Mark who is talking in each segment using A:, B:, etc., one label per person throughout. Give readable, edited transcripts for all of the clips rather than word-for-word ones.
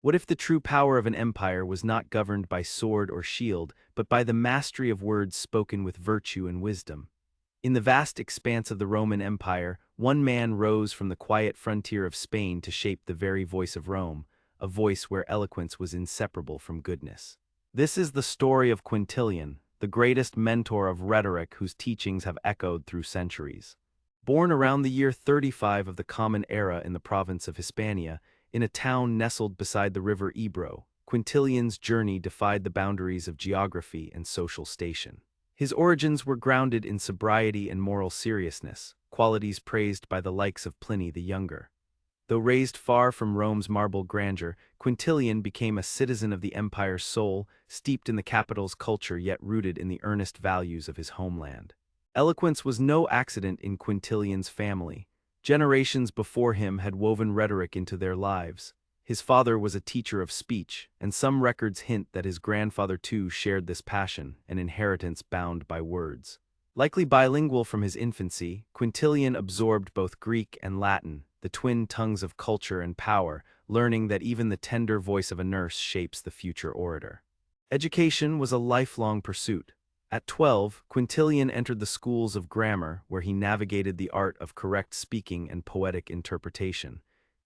A: What if the true power of an empire was not governed by sword or shield, but by the mastery of words spoken with virtue and wisdom? In the vast expanse of the Roman Empire, one man rose from the quiet frontier of Spain to shape the very voice of Rome, a voice where eloquence was inseparable from goodness. This is the story of Quintilian, the greatest mentor of rhetoric whose teachings have echoed through centuries. Born around the year 35 of the Common Era in the province of Hispania, in a town nestled beside the river Ebro, Quintilian's journey defied the boundaries of geography and social station. His origins were grounded in sobriety and moral seriousness, qualities praised by the likes of Pliny the Younger. Though raised far from Rome's marble grandeur, Quintilian became a citizen of the empire's soul, steeped in the capital's culture yet rooted in the earnest values of his homeland. Eloquence was no accident in Quintilian's family. Generations before him had woven rhetoric into their lives. His father was a teacher of speech, and some records hint that his grandfather too shared this passion, an inheritance bound by words. Likely bilingual from his infancy, Quintilian absorbed both Greek and Latin, the twin tongues of culture and power, learning that even the tender voice of a nurse shapes the future orator. Education was a lifelong pursuit. At 12, Quintilian entered the schools of grammar, where he navigated the art of correct speaking and poetic interpretation.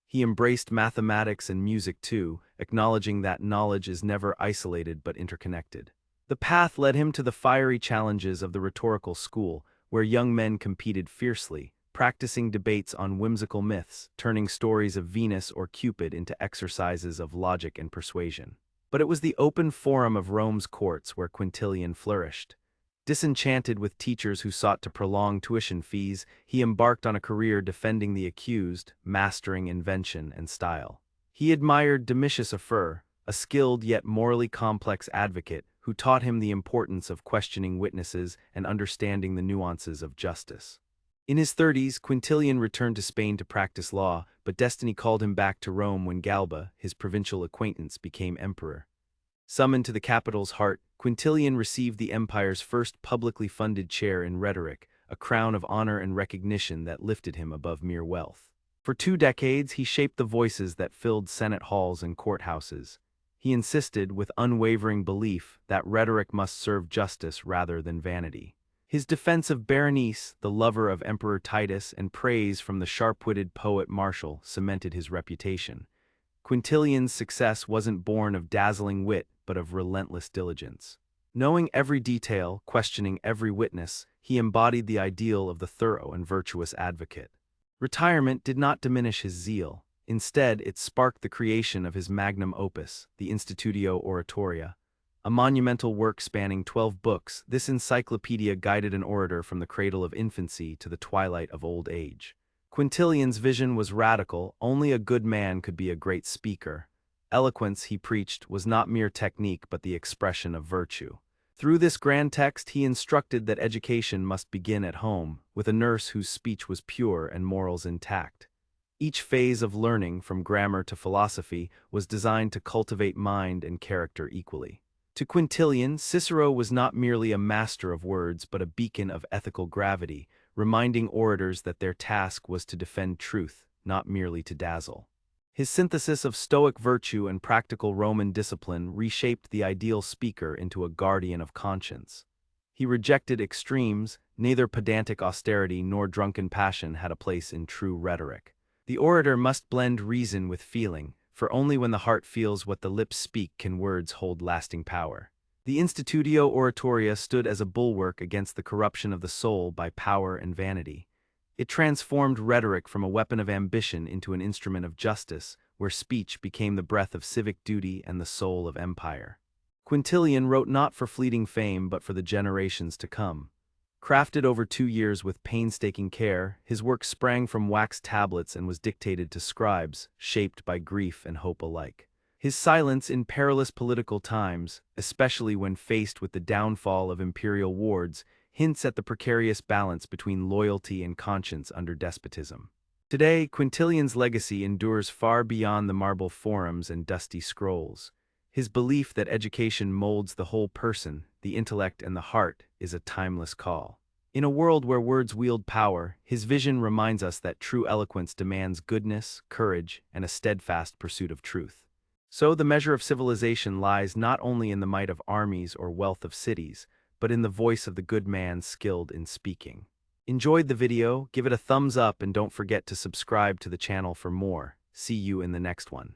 A: He embraced mathematics and music too, acknowledging that knowledge is never isolated but interconnected. The path led him to the fiery challenges of the rhetorical school, where young men competed fiercely, practicing debates on whimsical myths, turning stories of Venus or Cupid into exercises of logic and persuasion. But it was the open forum of Rome's courts where Quintilian flourished. Disenchanted with teachers who sought to prolong tuition fees, he embarked on a career defending the accused, mastering invention and style. He admired Domitius Afur, a skilled yet morally complex advocate who taught him the importance of questioning witnesses and understanding the nuances of justice. In his 30s, Quintilian returned to Spain to practice law, but destiny called him back to Rome when Galba, his provincial acquaintance, became emperor. Summoned to the capital's heart, Quintilian received the empire's first publicly funded chair in rhetoric, a crown of honor and recognition that lifted him above mere wealth. For 2 decades, he shaped the voices that filled Senate halls and courthouses. He insisted, with unwavering belief, that rhetoric must serve justice rather than vanity. His defense of Berenice, the lover of Emperor Titus, and praise from the sharp-witted poet Martial cemented his reputation. Quintilian's success wasn't born of dazzling wit, but of relentless diligence. Knowing every detail, questioning every witness, he embodied the ideal of the thorough and virtuous advocate. Retirement did not diminish his zeal. Instead, it sparked the creation of his magnum opus, the Institutio Oratoria. A monumental work spanning 12 books, this encyclopedia guided an orator from the cradle of infancy to the twilight of old age. Quintilian's vision was radical. Only a good man could be a great speaker. Eloquence, he preached, was not mere technique but the expression of virtue. Through this grand text, he instructed that education must begin at home, with a nurse whose speech was pure and morals intact. Each phase of learning, from grammar to philosophy, was designed to cultivate mind and character equally. To Quintilian, Cicero was not merely a master of words but a beacon of ethical gravity, reminding orators that their task was to defend truth, not merely to dazzle. His synthesis of Stoic virtue and practical Roman discipline reshaped the ideal speaker into a guardian of conscience. He rejected extremes. Neither pedantic austerity nor drunken passion had a place in true rhetoric. The orator must blend reason with feeling, for only when the heart feels what the lips speak can words hold lasting power. The Institutio Oratoria stood as a bulwark against the corruption of the soul by power and vanity. It transformed rhetoric from a weapon of ambition into an instrument of justice, where speech became the breath of civic duty and the soul of empire. Quintilian wrote not for fleeting fame but for the generations to come. Crafted over 2 years with painstaking care, his work sprang from wax tablets and was dictated to scribes, shaped by grief and hope alike. His silence in perilous political times, especially when faced with the downfall of imperial wards, hints at the precarious balance between loyalty and conscience under despotism. Today, Quintilian's legacy endures far beyond the marble forums and dusty scrolls. His belief that education molds the whole person, the intellect and the heart, is a timeless call. In a world where words wield power, his vision reminds us that true eloquence demands goodness, courage, and a steadfast pursuit of truth. So the measure of civilization lies not only in the might of armies or wealth of cities, but in the voice of the good man skilled in speaking. Enjoyed the video? Give it a thumbs up and don't forget to subscribe to the channel for more. See you in the next one.